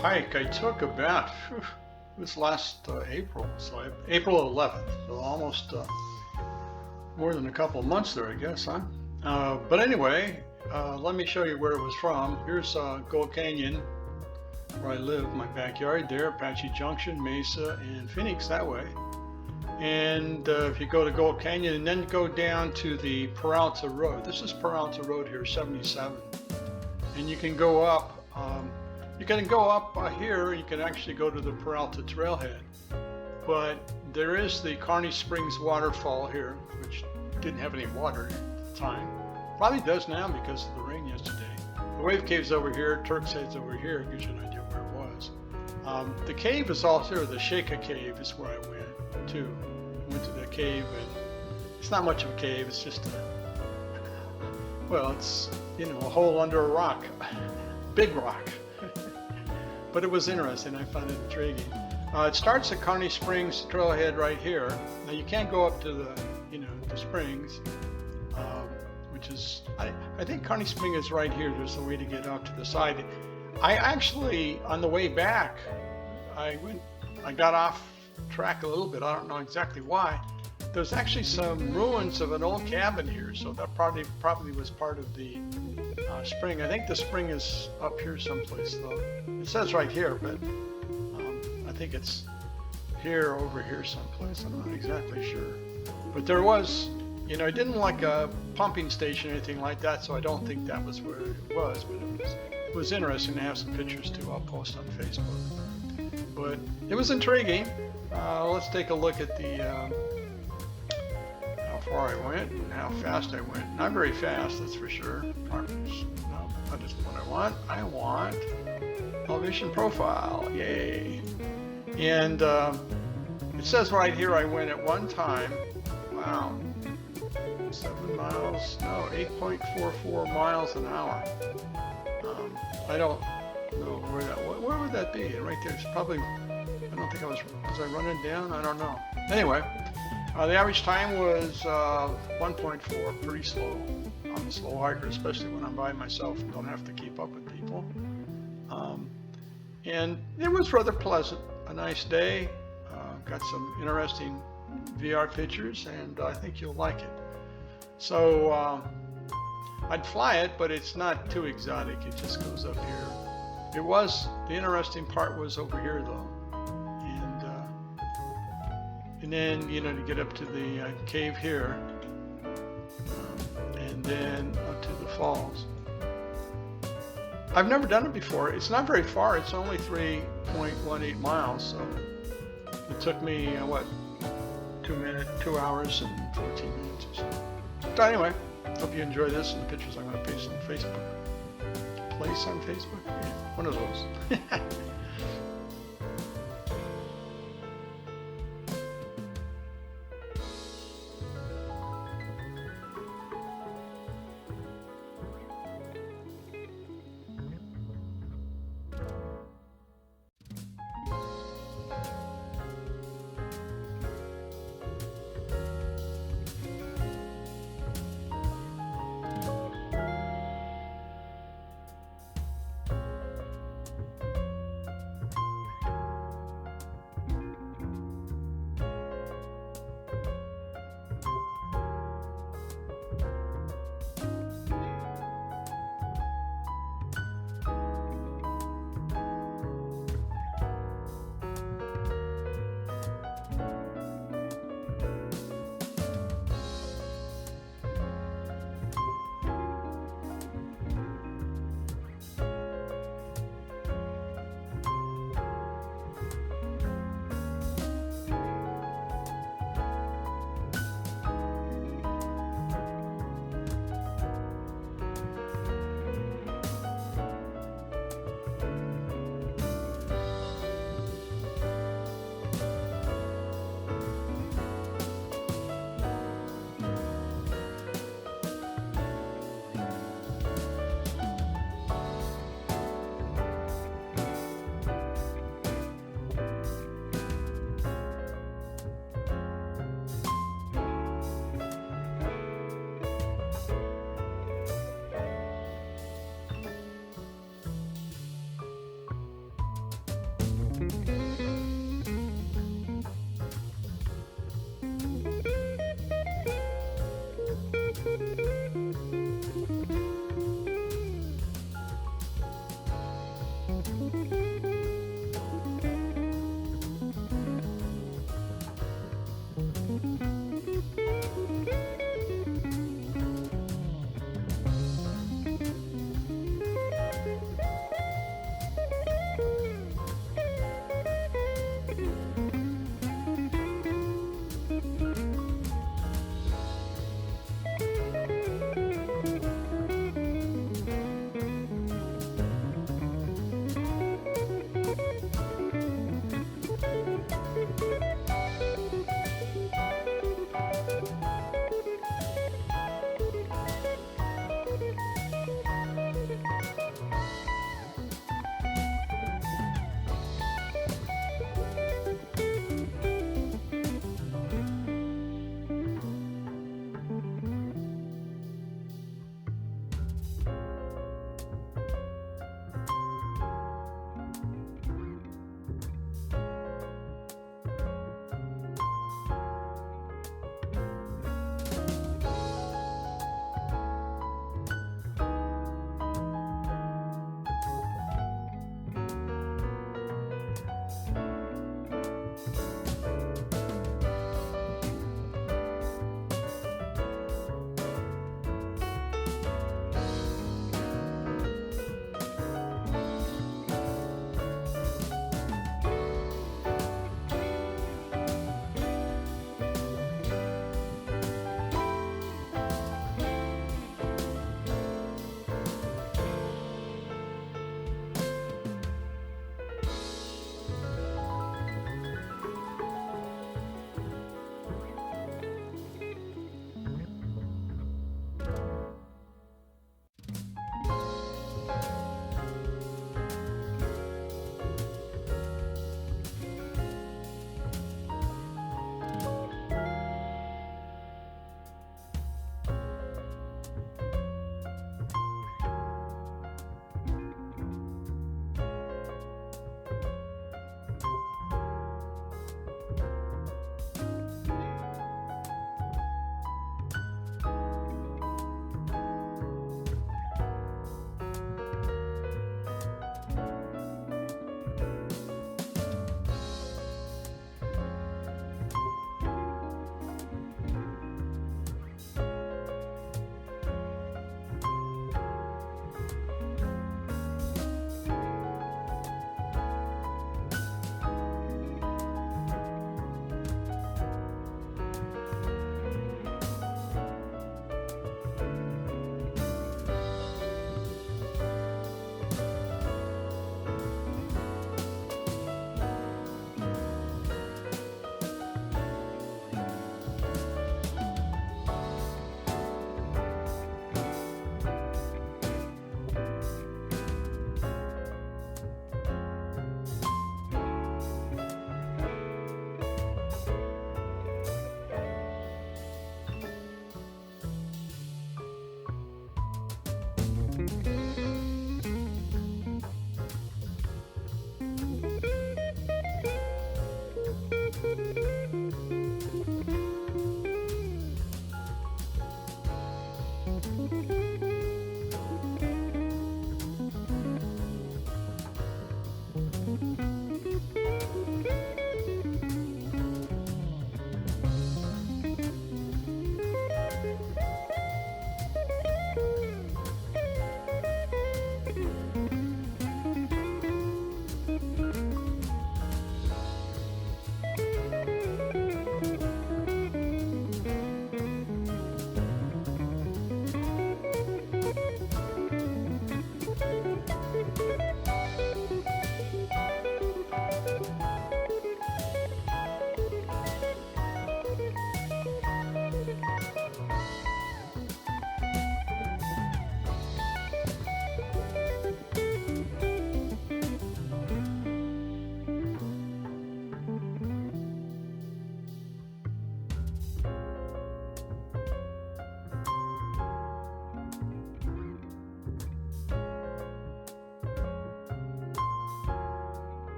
hike I took about, it was last April, so April 11th, so almost more than a couple of months there, I guess, huh? But anyway, let me show you where it was from. Here's Gold Canyon, where I live, my backyard there, Apache Junction, Mesa, and Phoenix that way. And if you go to Gold Canyon and then go down to the Peralta Road, this is Peralta Road here, 77, and you can go up. You can go up here. You can actually go to the Peralta Trailhead, but there is the Carney Springs Waterfall here, which didn't have any water at the time. Probably does now because of the rain yesterday. The Wave Cave's over here. Turk's Head's over here. Gives you an idea where it was. The cave is also here. The Shaka Cave is where I went to. Went to the cave, and it's not much of a cave. It's just it's a hole under a rock, big rock. But it was interesting. I found it intriguing. It starts at Carney Springs Trailhead right here. Now you can't go up to the springs, which is I think Carney Spring is right here. There's a way to get out to the side. I actually, on the way back, I got off track a little bit. I don't know exactly why. There's actually some ruins of an old cabin here, so that probably was part of the spring. I think the spring is up here someplace, though. It says right here, but I think it's here, over here someplace. I'm not exactly sure. But there was, it didn't like a pumping station or anything like that, so I don't think that was where it was. But it was interesting to have some pictures too. I'll post on Facebook. But it was intriguing. Let's take a look at the how far I went and how fast I went. Not very fast, that's for sure. No, that isn't what I want. I want elevation profile. Yay! And it says right here I went at one time. Wow, 7 miles. No, 8.44 miles an hour. I don't know where would that be? Right there. It's probably. I don't think was I running down? I don't know. Anyway, the average time was 1.4, pretty slow. I'm a slow hiker, especially when I'm by myself and don't have to keep up with people. And it was rather pleasant, a nice day. Got some interesting VR pictures, and I think you'll like it. So I'd fly it, but it's not too exotic. It just goes up here. The interesting part was over here though. And then, to get up to the cave here, and then up to the falls. I've never done it before. It's not very far. It's only 3.18 miles, so it took me, 2 hours and 14 minutes or so. So anyway, hope you enjoy this and the pictures I'm going to paste on Facebook. Place on Facebook? Yeah, one of those.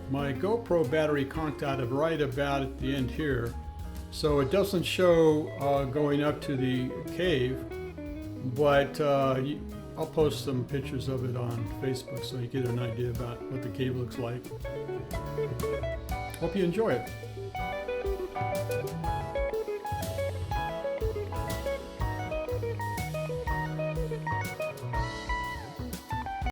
My GoPro battery conked out of right about at the end here, so it doesn't show going up to the cave, but I'll post some pictures of it on Facebook so you get an idea about what the cave looks like. Hope you enjoy it.